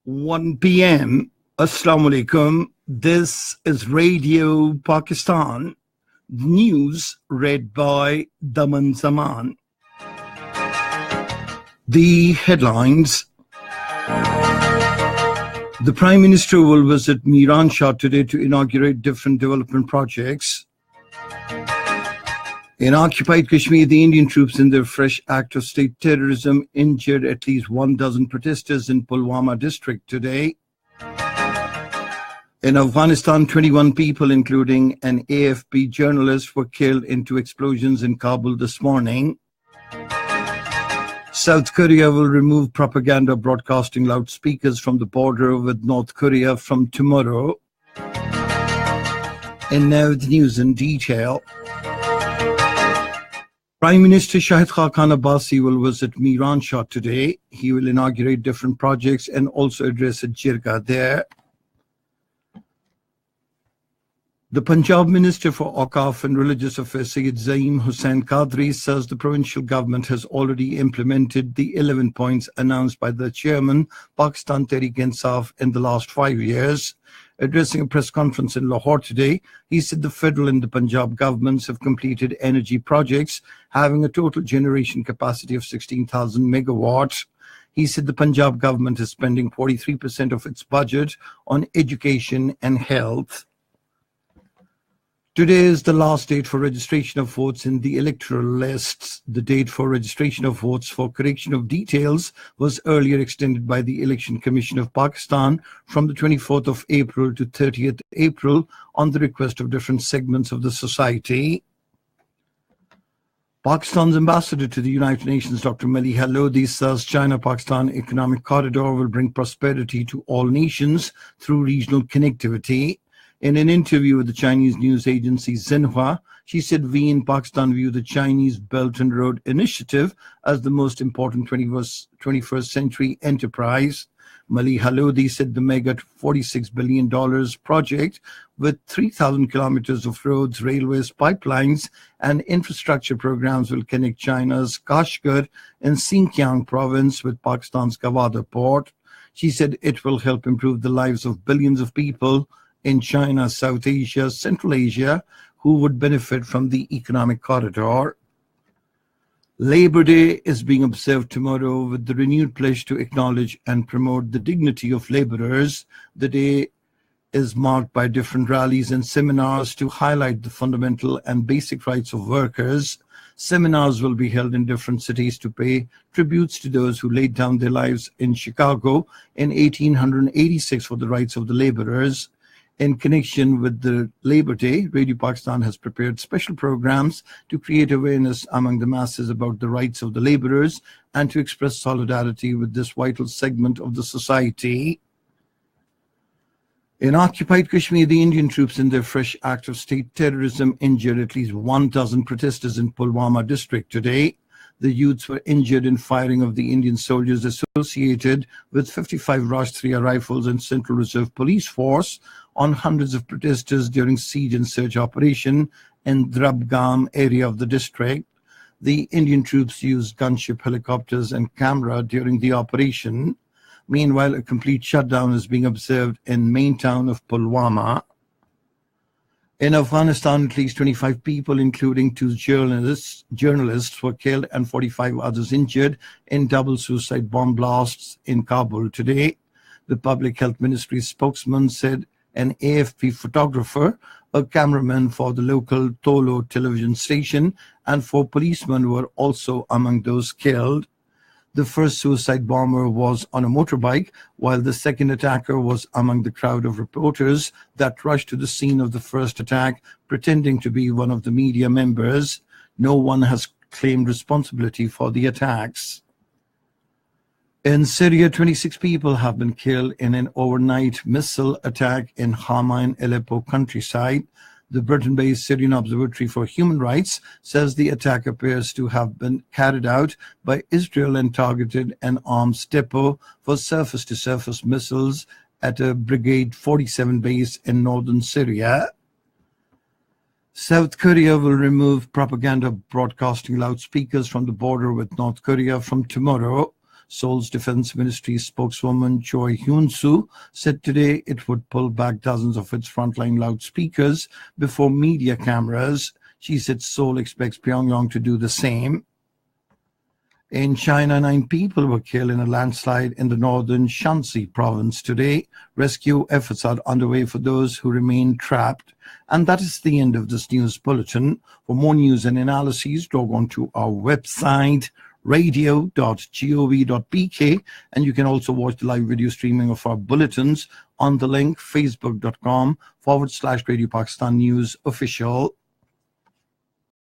1 p.m. Assalamu alaikum. This is Radio Pakistan. News read by Daman Zaman. The headlines. The Prime Minister will visit Miranshah today to inaugurate different development projects. In occupied Kashmir, the Indian troops in their fresh act of state terrorism injured at least 12 protesters in Pulwama district today. In Afghanistan, 21 people, including an AFP journalist, were killed in two explosions in Kabul this morning. South Korea will remove propaganda broadcasting loudspeakers from the border with North Korea from tomorrow. And now the news in detail. Prime Minister Shahid Khaqan Abbasi will visit Miranshah today. He will inaugurate different projects and also address a jirga there. The Punjab Minister for Awqaf and Religious Affairs, Sayyid Zaim Hussain Qadri, says the provincial government has already implemented the 11 points announced by the chairman, Pakistan Tehreek-e-Insaf, in the last 5 years. Addressing a press conference in Lahore today, he said the federal and the Punjab governments have completed energy projects having a total generation capacity of 16,000 megawatts. He said the Punjab government is spending 43% of its budget on education and health. Today is the last date for registration of votes in the electoral lists. The date for registration of votes for correction of details was earlier extended by the Election Commission of Pakistan from the 24th of April to 30th April on the request of different segments of the society. Pakistan's ambassador to the United Nations, Dr. Maliha Lodi, says China-Pakistan Economic Corridor will bring prosperity to all nations through regional connectivity. In an interview with the Chinese news agency Xinhua, she said we in Pakistan view the Chinese Belt and Road Initiative as the most important 21st century enterprise. Maliha Lodi said the mega $46 billion project with 3,000 kilometers of roads, railways, pipelines, and infrastructure programs will connect China's Kashgar and Xinjiang province with Pakistan's Gwadar port. She said it will help improve the lives of billions of people in China, South Asia, Central Asia, who would benefit from the economic corridor. Labor Day is being observed tomorrow with the renewed pledge to acknowledge and promote the dignity of laborers. The day is marked by different rallies and seminars to highlight the fundamental and basic rights of workers. Seminars will be held in different cities to pay tributes to those who laid down their lives in Chicago in 1886 for the rights of the laborers. In connection with the Labor Day, Radio Pakistan has prepared special programs to create awareness among the masses about the rights of the laborers and to express solidarity with this vital segment of the society. In occupied Kashmir, the Indian troops in their fresh act of state terrorism injured at least 12 protesters in Pulwama district today. The youths were injured in firing of the Indian soldiers associated with 55 Rashtriya Rifles and Central Reserve Police Force on hundreds of protesters during siege and search operation in Drabgam area of the district. The Indian troops used gunship helicopters and camera during the operation. Meanwhile, a complete shutdown is being observed in main town of Pulwama. In Afghanistan, at least 25 people, including two journalists were killed and 45 others injured in double suicide bomb blasts in Kabul today. The Public Health Ministry spokesman said an AFP photographer, a cameraman for the local Tolo television station, and 4 policemen were also among those killed. The first suicide bomber was on a motorbike, while the second attacker was among the crowd of reporters that rushed to the scene of the first attack, pretending to be one of the media members. No one has claimed responsibility for the attacks. In Syria, 26 people have been killed in an overnight missile attack in Hama in Aleppo countryside. The Britain-based Syrian Observatory for Human Rights says the attack appears to have been carried out by Israel and targeted an arms depot for surface-to-surface missiles at a Brigade 47 base in northern Syria. South Korea will remove propaganda broadcasting loudspeakers from the border with North Korea from tomorrow. Seoul's Defense Ministry spokeswoman Choi Hyun-soo said today it would pull back dozens of its frontline loudspeakers before media cameras. She said Seoul expects Pyongyang to do the same. In China, 9 people were killed in a landslide in the northern Shanxi province today. Rescue efforts are underway for those who remain trapped. And that is the end of this news bulletin. For more news and analyses, log on to our website, radio.gov.pk, and you can also watch the live video streaming of our bulletins on the link facebook.com/Radio Pakistan News Official.